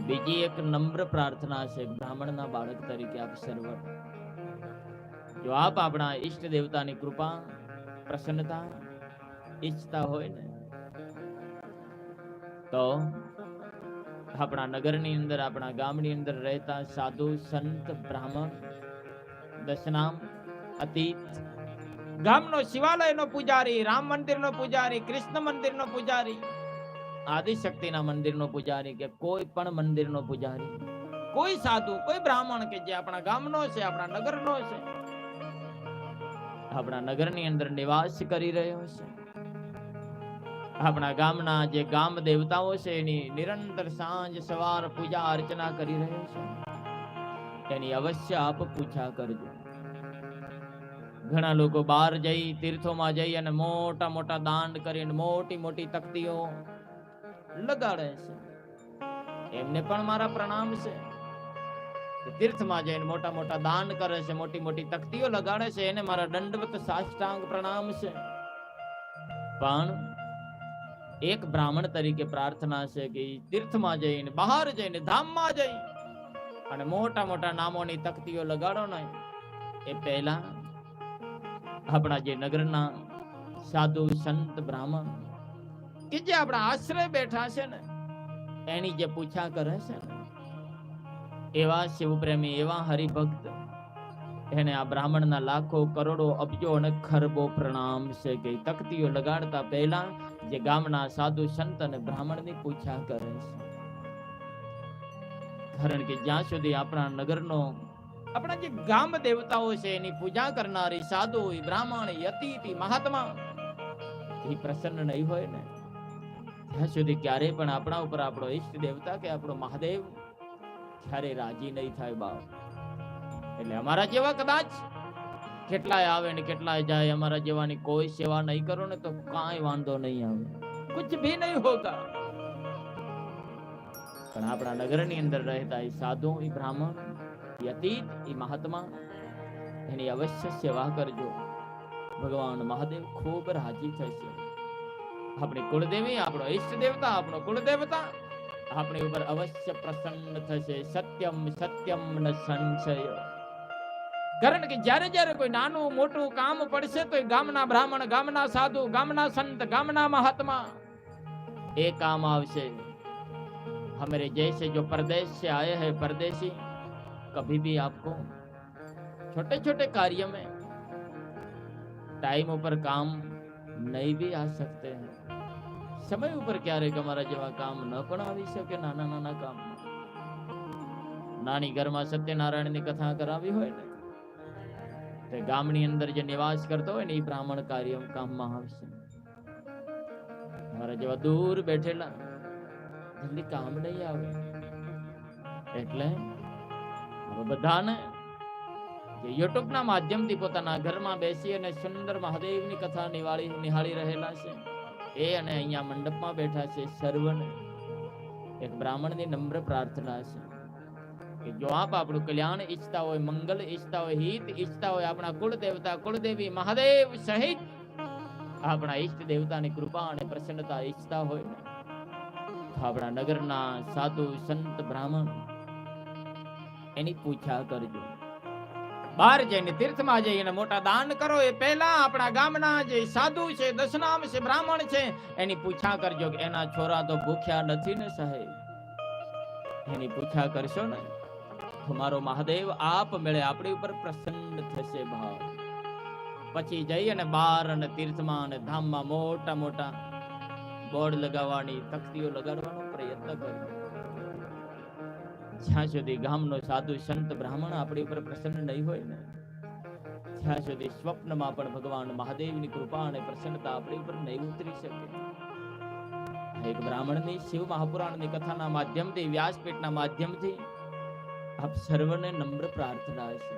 બીજી એક નમ્ર પ્રાર્થના છે બ્રાહ્મણના બાળક તરીકે આપ સર્વ, જો આપ આપણા ઈષ્ટ દેવતાની કૃપા પ્રસન્નતા ઈચ્છતા હોય ને તો આપણા નગરની અંદર આપણા ગામની અંદર રહેતા સાધુ સંત બ્રાહ્મણ દશનામ અતીત ગામનો શિવાલયનો પૂજારી, રામ મંદિરનો પૂજારી, કૃષ્ણ મંદિરનો પૂજારી, આદિશક્તિના મંદિરનો પૂજારી કે કોઈ પણ મંદિરનો પૂજારી, કોઈ સાધુ કોઈ બ્રાહ્મણ કે જે આપણા ગામનો છે, આપણા નગરનો છે, આપણા નગરની અંદર નિવાસ કરી રહ્યો છે, આપણા ગામના જે ગામ દેવતાઓ છે એની નિરંતર સાંજ સવાર પૂજા અર્ચના કરી રહ્યો છે, એની અવશ્ય આપ પૂજા કરજો. ઘણા લોકો બહાર જઈ તીર્થોમાં જઈ અને મોટા મોટા દાન કરીને મોટી મોટી તકતીઓ લગાડે છે. એમને પણ મારા પ્રણામ છે. તીર્થમાં જઈને મોટા મોટા દાન કરે છે, મોટી મોટી તકતીઓ લગાડે છે, એને મારા દંડવત સાષ્ટાંગ પ્રણામ છે. પણ એક બ્રાહ્મણ તરીકે પ્રાર્થના છે કે તીર્થમાં જઈને બહાર જઈને ધામમાં જઈ અને મોટા મોટા નામોની તકતીઓ લગાડો ને એ પહેલા આપણા જે નગરના સાધુ સંત બ્રાહ્મણ કે જે આપણા આશ્રય બેઠા છે ને એની જે પૂછા કરે છે ને એવા શિવપ્રેમી એવા હરિભક્ત એને આ બ્રાહ્મણના લાખો કરોડો અબજો અને ખરબો પ્રણામ છે કે તકતીઓ લગાડતા પહેલા જે ગામના સાધુ સંત અને બ્રાહ્મણની પૂછા કરે છે. કારણ કે જ્યાં સુધી આપણા નગરનો આપણા જે ગામ દેવતાઓ છે એની પૂજા કરનારી સાધુ બ્રાહ્મણ અતિથિ મહાત્મા એ પ્રસન્ન નહીં હોય ને ત્યાં સુધી ક્યારે પણ આપણા ઉપર આપણો ઈષ્ટ દેવતા કે આપણો મહાદેવ ક્યારે રાજી નહીં થાય બાપ. એટલે અમારા જેવા કદાચ કેટલાય આવે ને કેટલાય જાય, અમારા જેવાની કોઈ સેવા નહીં કરો ને તો કાંઈ વાંધો નહીં આવે, કુછ ભી નહીં હોગા. પણ આપણા નગરની અંદર રહેતા એ સાધુ એ બ્રાહ્મણ એ અતીત એ મહાત્મા એની અવશ્ય સેવા કરજો. ભગવાન મહાદેવ ખૂબ રાજી થશે. આપણી કુળદેવી આપણો ઈષ્ટ દેવતા આપણો કુળદેવતા આપણી ઉપર અવશ્ય પ્રસન્ન થશે. સત્યમ સત્યમ ન સંશય. કારણ કે જ્યારે જ્યારે કોઈ નાનું મોટું કામ પડશે તો ગામના બ્રાહ્મણ ગામના સાધુ ગામના સંત ગામના મહાત્મા એ કામ આવશે. हमारे जैसे जो प्रदेश से आए हैं परदेशी कभी भी आपको छोटे छोटे कार्य में टाइम ऊपर काम नहीं भी आ सकते हैं. समय ऊपर ક્યારેક અમારા જેવા કામ ન પણ આવી શકે. નાના નાના કામ નાની ઘરમાં સત્યનારાયણની કથા કરાવી હોય ને તે ગામની અંદર જે નિવાસ કરતો હોય ને એ બ્રાહ્મણ કાર્ય કામમાં આવશે. અમારા જેવા દૂર બેઠેલા જલ્દી કામ નહીં આવે. એટલે બધાને યુટ્યુબ ના માધ્યમથી પોતાના ઘરમાં બેસી અને સુંદર મહાદેવની કથા નિહાળી રહેલા છે એ અને અહીંયા મંડપમાં બેઠા છે સર્વને એક બ્રાહ્મણની નમ્ર પ્રાર્થના છે કે જો આપ આપણું કલ્યાણ ઈચ્છતા હોય, મંગલ ઈચ્છતા હોય, હિત ઈચ્છતા હોય, આપણા કુળ દેવતા કુળદેવી મહાદેવ સહિત આપણા ઈષ્ટ દેવતાની કૃપા અને પ્રસન્નતા ઈચ્છતા હોય આપણા નગરના સાધુ સંત બ્રાહ્મણ એની પૂછા કરજો. બહાર જઈને તીર્થમાં જઈને મોટા દાન કરો એ પહેલા આપણા ગામના જે સાધુ છે દશનામ છે બ્રાહ્મણ છે એની પૂછા કરજો કે એના છોરા તો ભૂખ્યા નથી ને સાહેબ. એની પૂછા કરશો ને તમારો મહાદેવ આપ મેળે આપણી ઉપર પ્રસન્ન થશે ભાવ. પછી જઈ અને બાર અને તીર્થમાં અને ધામમાં મોટા મોટા બોર્ડ લગાવવાની તકતીઓ લગાડવાનો પ્રયત્ન કર્યો. જ્યાં સુધી ગામનો સાધુ સંત બ્રાહ્મણ આપણી ઉપર પ્રસન્ન નહીં હોય ને ત્યાં સુધી સ્વપ્નમાં પણ ભગવાન મહાદેવની કૃપા અને પ્રસન્નતા આપણી ઉપર નહીં ઉતરી શકે. એક બ્રાહ્મણની શિવ મહાપુરાણની કથાના માધ્યમથી વ્યાસપીઠના માધ્યમથી આપ સર્વને નમ્ર પ્રાર્થના છે